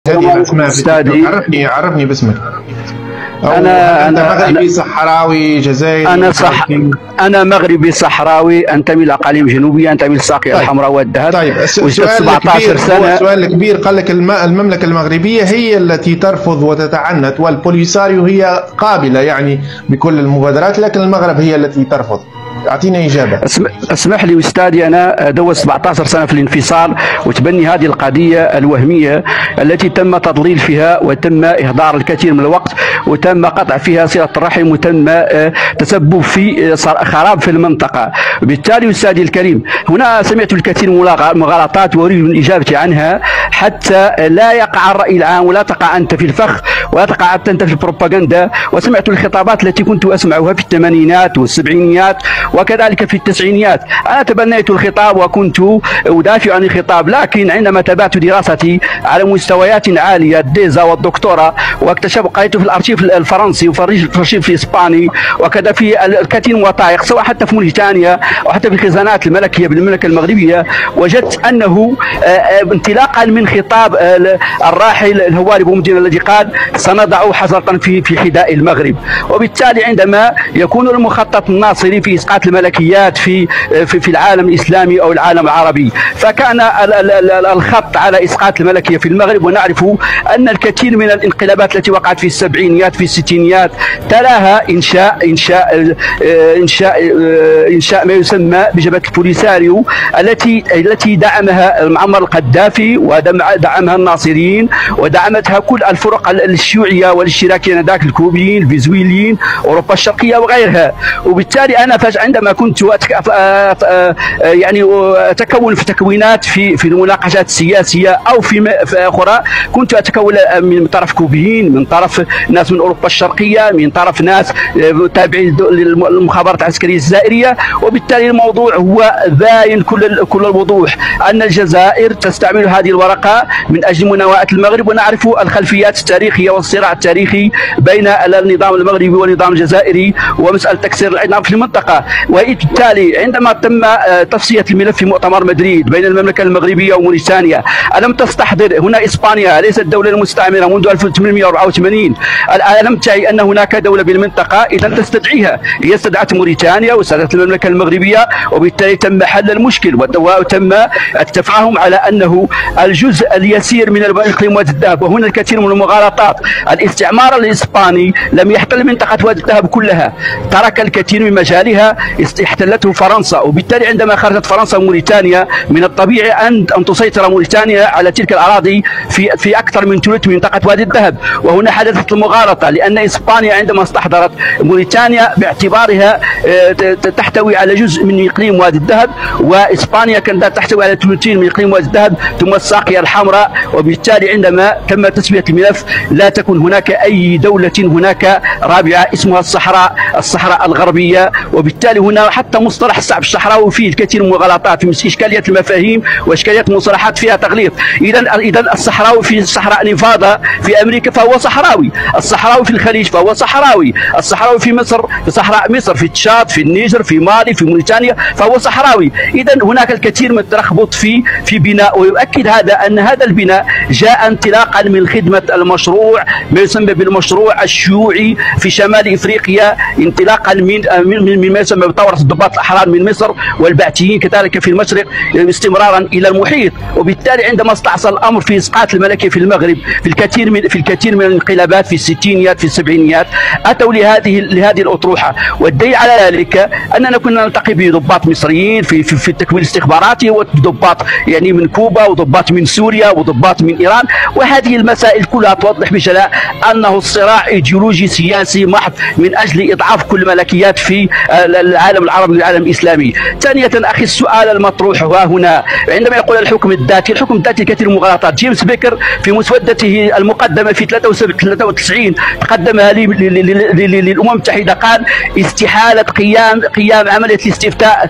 هذه اسماء أستاذي. عرفني باسمك. أنا مغربي صحراوي جزائري. أنا مغربي صحراوي، أنتمي لأقاليم جنوبية، أنتمي للساقية الحمراء والذهب. طيب، 17 سنة. سؤال كبير. قال لك المملكة المغربية هي التي ترفض وتتعنت، والبوليساريو هي قابلة يعني بكل المبادرات، لكن المغرب هي التي ترفض. اعطينا اجابه. اسمح لي استاذي، انا دوت 17 سنه في الانفصال وتبني هذه القضيه الوهميه التي تم تضليل فيها وتم اهدار الكثير من الوقت وتم قطع فيها صله الرحم وتم تسبب في خراب في المنطقه. بالتالي استاذي الكريم، هنا سمعت الكثير من المغالطات واريد الاجابه عنها حتى لا يقع الراي العام ولا تقع انت في الفخ ولا تقع انت في البروباغندا. وسمعت الخطابات التي كنت اسمعها في الثمانينات والسبعينيات وكذلك في التسعينيات. أنا تبنيت الخطاب وكنت أدافع عن الخطاب، لكن عندما تابعت دراستي على مستويات عالية الديزا والدكتوراه قرأت في الأرشيف الفرنسي وفي الأرشيف الإسباني وكذا في الكثير من الوثائق سواء حتى في موريتانيا وحتى في الخزانات الملكية بالمملكة المغربية، وجدت أنه انطلاقا من خطاب الراحل الهواري بومدين الذي قال سنضع حجرة في حذاء المغرب. وبالتالي عندما يكون المخطط الناصري في إسقاط الملكيات في العالم الإسلامي أو العالم العربي، فكان الخط على إسقاط الملكية في المغرب. ونعرف أن الكثير من الانقلابات التي وقعت في السبعينيات في الستينيات تلاها إنشاء ما يسمى بجبهة البوليساريو التي دعمها معمر القذافي ودعمها الناصريين ودعمتها كل الفرق الشيوعية والاشتراكية ذاك الكوبيين الفنزويليين أوروبا الشرقية وغيرها. وبالتالي أنا عندما كنت يعني أتكون في تكوينات في المناقشات السياسية أو في أخرى، كنت أتكون من طرف كوبيين، من طرف ناس من أوروبا الشرقية، من طرف ناس تابعين للمخابرات العسكرية الجزائرية. وبالتالي الموضوع هو باين كل الوضوح أن الجزائر تستعمل هذه الورقة من أجل مناوئة المغرب. ونعرف الخلفيات التاريخية والصراع التاريخي بين النظام المغربي والنظام الجزائري ومسألة تكسير الأنظمة في المنطقة. وبالتالي عندما تم تصفية الملف في مؤتمر مدريد بين المملكة المغربية وموريتانيا، ألم تستحضر هنا إسبانيا ليست دولة مستعمرة منذ 1884؟ ألم تعي أن هناك دولة بالمنطقة إذا تستدعيها؟ هي استدعت موريتانيا واستدعت المملكة المغربية، وبالتالي تم حل المشكل وتم التفاهم على أنه الجزء اليسير من الإقليم وادي الذهب. وهنا الكثير من المغالطات. الاستعمار الإسباني لم يحتل منطقة وادي الذهب كلها، ترك الكثير من مجالها احتلته فرنسا. وبالتالي عندما خرجت فرنسا وموريتانيا من الطبيعي أن تسيطر موريتانيا على تلك الأراضي في أكثر من ثلث منطقة وادي الذهب. وهنا حدثت المغالطة، لأن إسبانيا عندما استحضرت موريتانيا باعتبارها تحتوي على جزء من إقليم وادي الذهب، وإسبانيا كانت تحتوي على ثلثين من إقليم وادي الذهب ثم الساقية الحمراء. وبالتالي عندما تم تسمية الملف لا تكن هناك أي دولة هناك رابعة اسمها الصحراء الغربية. وبالتالي هنا حتى مصطلح الشعب الصحراوي فيه الكثير من المغالطات، في إشكالية المفاهيم وإشكالية المصطلحات فيها تغليط. إذا الصحراوي في صحراء نيفادا في أمريكا فهو صحراوي، الصحراوي في الخليج فهو صحراوي، الصحراوي في مصر في صحراء مصر في تشاد في النيجر في مالي في موريتانيا فهو صحراوي. إذا هناك الكثير من التلخبط في بناء. ويؤكد هذا أن هذا البناء جاء انطلاقا من خدمة المشروع ما يسمى بالمشروع الشيوعي في شمال إفريقيا، انطلاقا من ما يسمى بثورة الضباط الأحرار من مصر والبعثيين كذلك في المشرق استمرارا إلى المحيط. وبالتالي عندما استعصى الأمر في إسقاط الملكية في المغرب في الكثير من الانقلابات في الستينيات في السبعينيات أتوا لهذه الأطروحة. والدليل على ذلك أننا كنا نلتقي بضباط مصريين في التكوين الاستخباراتي وضباط يعني من كوبا وضباط من سوريا وضباط من إيران. وهذه المسائل كلها توضح بجلاء أنه الصراع إيديولوجي سياسي محض من أجل إضعاف كل الملكيات في العالم العربي والعالم الإسلامي. ثانية أخي، السؤال المطروح هنا عندما يقول الحكم الذاتي الكثير من المغالطات. جيمس بيكر في مسودته المقدمة في 93 قدمها للأمم المتحدة قال استحالة قيام عملية الاستفتاء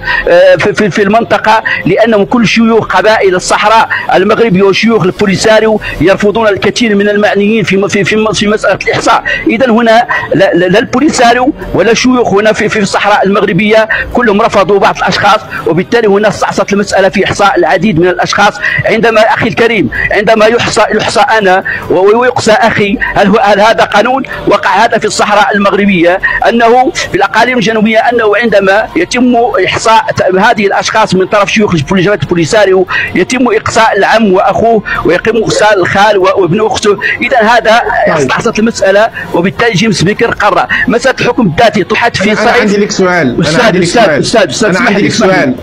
في المنطقة، لأنه كل شيوخ قبائل الصحراء المغربية وشيوخ البوليساريو يرفضون الكثير من المعنيين في في مساله الاحصاء. اذا هنا لا البوليساريو ولا الشيوخ هنا في الصحراء المغربيه كلهم رفضوا بعض الاشخاص، وبالتالي هنا استعصت المساله في احصاء العديد من الاشخاص. عندما اخي الكريم عندما يحصى انا ويقصى اخي، هل هذا قانون؟ وقع هذا في الصحراء المغربيه، انه في الاقاليم الجنوبيه انه عندما يتم احصاء هذه الاشخاص من طرف شيوخ جماعه البوليساريو يتم اقصاء العم واخوه، ويتم اقصاء الخال وابن اخته. اذا هذا استعصت المساله، وبالتالي جيمس بيكر قرر مساله الحكم الذاتي طرحت في أنا عندي لك سؤال.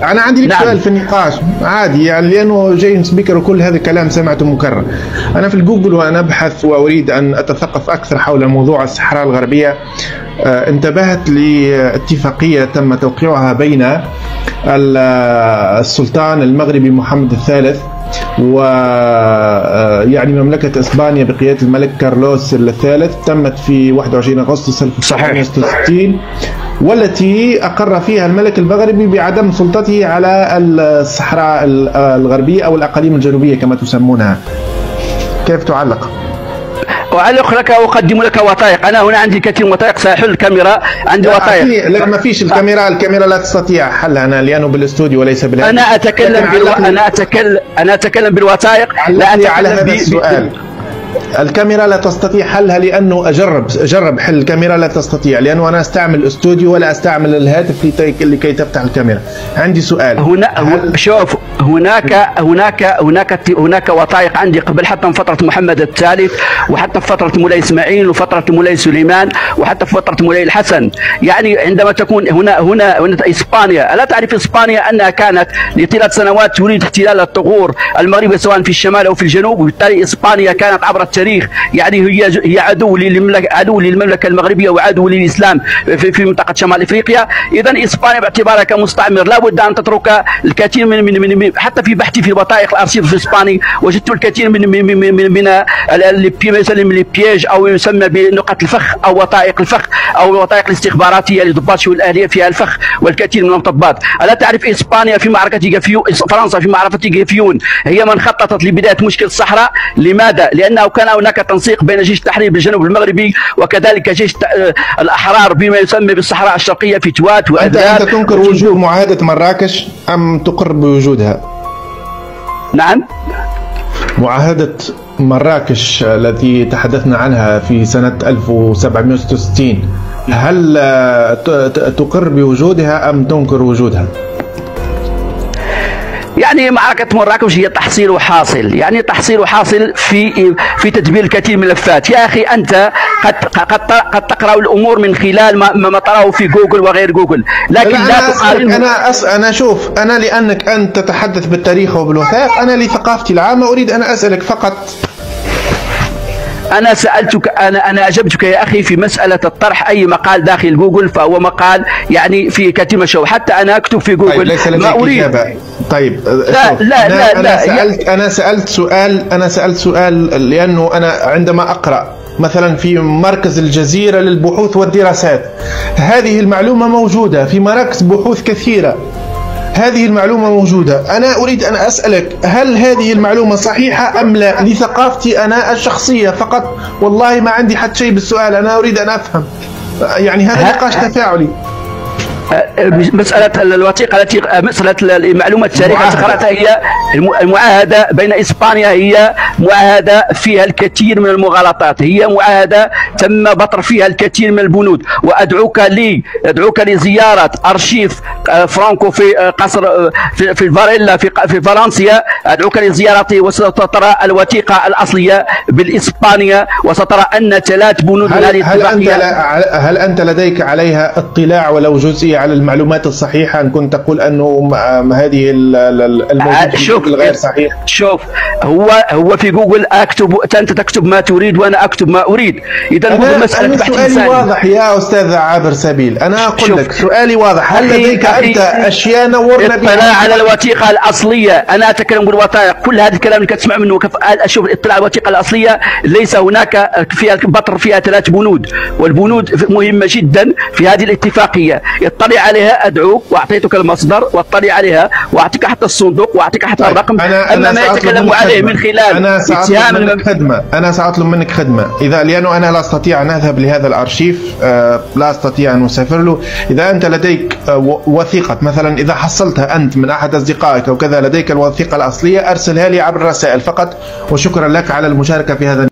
أنا عندي لك سؤال في النقاش عادي، يعني لأنه جيمس بيكر وكل هذا الكلام سمعته مكرر. أنا في الجوجل وأنا أبحث وأريد أن أتثقف أكثر حول موضوع الصحراء الغربية انتبهت لاتفاقية تم توقيعها بين السلطان المغربي محمد الثالث ويعني مملكة إسبانيا بقيادة الملك كارلوس الثالث، تمت في 21 أغسطس 1966، والتي أقر فيها الملك المغربي بعدم سلطته على الصحراء الغربية أو الأقاليم الجنوبية كما تسمونها. كيف تعلق؟ أعلق لك وأقدم لك وثائق. أنا هنا عندي كثير من وثائق، سأحل الكاميرا، عندي وثائق. لا ما فيش الكاميرا لا تستطيع حلها أنا لأنه بالاستوديو وليس بالهاتف. أنا أتكلم بالوثائق، لا أتكلم على هذا السؤال. الكاميرا لا تستطيع حلها لأنه أجرب حل الكاميرا لا تستطيع، لأنه أنا أستعمل الاستوديو ولا أستعمل الهاتف لكي تفتح الكاميرا. عندي سؤال. شوف هناك وثائق عندي قبل حتى من فترة محمد الثالث، وحتى في فترة مولاي إسماعيل، وفترة مولاي سليمان، وحتى في فترة مولاي الحسن. يعني عندما تكون هنا إسبانيا، ألا تعرف إسبانيا أنها كانت لطيلة سنوات تريد احتلال الثغور المغربية سواء في الشمال أو في الجنوب، وبالتالي إسبانيا كانت عبر التاريخ يعني هي عدو للمملكة المغربية وعدو للإسلام في منطقة شمال إفريقيا. إذا إسبانيا باعتبارها كمستعمر لابد أن تترك الكثير من حتى في بحثي في الوثائق الأرشيف الإسباني وجدت الكثير من ما يسمى البياج أو يسمى بنقط الفخ أو وثائق الفخ أو الوثائق الاستخباراتية لضباط الشؤون الأهلية فيها الفخ والكثير من المطبات. ألا تعرف إسبانيا في معركة جافيون، فرنسا في معركة جافيون هي من خططت لبداية مشكلة الصحراء. لماذا؟ لأنه كان هناك تنسيق بين جيش التحرير بالجنوب المغربي وكذلك جيش الأحرار بما يسمى بالصحراء الشرقية في توات وأذار. أنت تنكر وجود معاهدة مراكش أم تقر بوجودها؟ نعم، معاهدة مراكش التي تحدثنا عنها في سنة 1766 هل تقر بوجودها أم تنكر وجودها؟ يعني معركة مراكش هي تحصيل وحاصل، يعني تحصيل وحاصل في تدبير الكثير من الملفات. يا أخي أنت قد تقرأ الأمور من خلال ما تراه في جوجل وغير جوجل، لكن لا تقارن. أنا شوف، أنا لأنك أنت تتحدث بالتاريخ وبالوثائق، أنا لثقافتي العامة أريد أن أسألك فقط. أنا سألتك، أنا أجبتك يا أخي في مسألة الطرح أي مقال داخل جوجل فهو مقال يعني في كثير من الشو، حتى أنا أكتب في جوجل. طيب ليس لديك إجابة. طيب أنا سألت سؤال لأنه أنا عندما أقرأ مثلا في مركز الجزيرة للبحوث والدراسات هذه المعلومة موجودة في مراكز بحوث كثيرة، هذه المعلومة موجودة. أنا أريد أن أسألك هل هذه المعلومة صحيحة أم لا؟ لثقافتي أنا الشخصية فقط، والله ما عندي حتى شيء بالسؤال، أنا أريد أن أفهم، يعني هذا نقاش تفاعلي. مسألة الوثيقة مسألة المعلومات التاريخية التي قرأتها هي المعاهدة بين إسبانيا، هي معاهدة فيها الكثير من المغالطات، هي معاهدة تم بطر فيها الكثير من البنود. وأدعوك لزيارة أرشيف فرانكو في قصر في الفاريلا في فرنسا، أدعوك لزيارته وسترى الوثيقة الأصلية بالإسبانيا وسترى أن 3 بنود من هذه الاتفاقية. هل أنت لديك عليها اطلاع ولو جزئي على المعلومات الصحيحة ان كنت تقول انه هذه الموجود غير صحيح؟ شوف، هو في جوجل اكتب، انت تكتب ما تريد وانا اكتب ما اريد. اذا هو مسألة بحث سؤالي واضح يا استاذ عابر سبيل، انا اقول لك سؤالي واضح. هل لديك انت اشياء نورنا بها؟ اطلاع على الوثيقة الاصلية، انا اتكلم بالوثائق، كل هذا الكلام اللي كتسمع منه اشوف الاطلاع على الوثيقة الاصلية ليس هناك فيها بطر فيها 3 بنود، والبنود مهمة جدا في هذه الاتفاقية. اطلع عليها ادعوك واعطيتك المصدر، واطلع عليها واعطيك حتى الصندوق واعطيك حتى الرقم. اما ما يتكلم عليه من خلال اتهام انا ساطلب منك خدمه، لانه انا لا استطيع ان اذهب لهذا الارشيف، لا استطيع ان اسافر له. اذا انت لديك وثيقه مثلا، اذا حصلتها انت من احد اصدقائك او كذا، لديك الوثيقه الاصليه، ارسلها لي عبر الرسائل فقط. وشكرا لك على المشاركه في هذا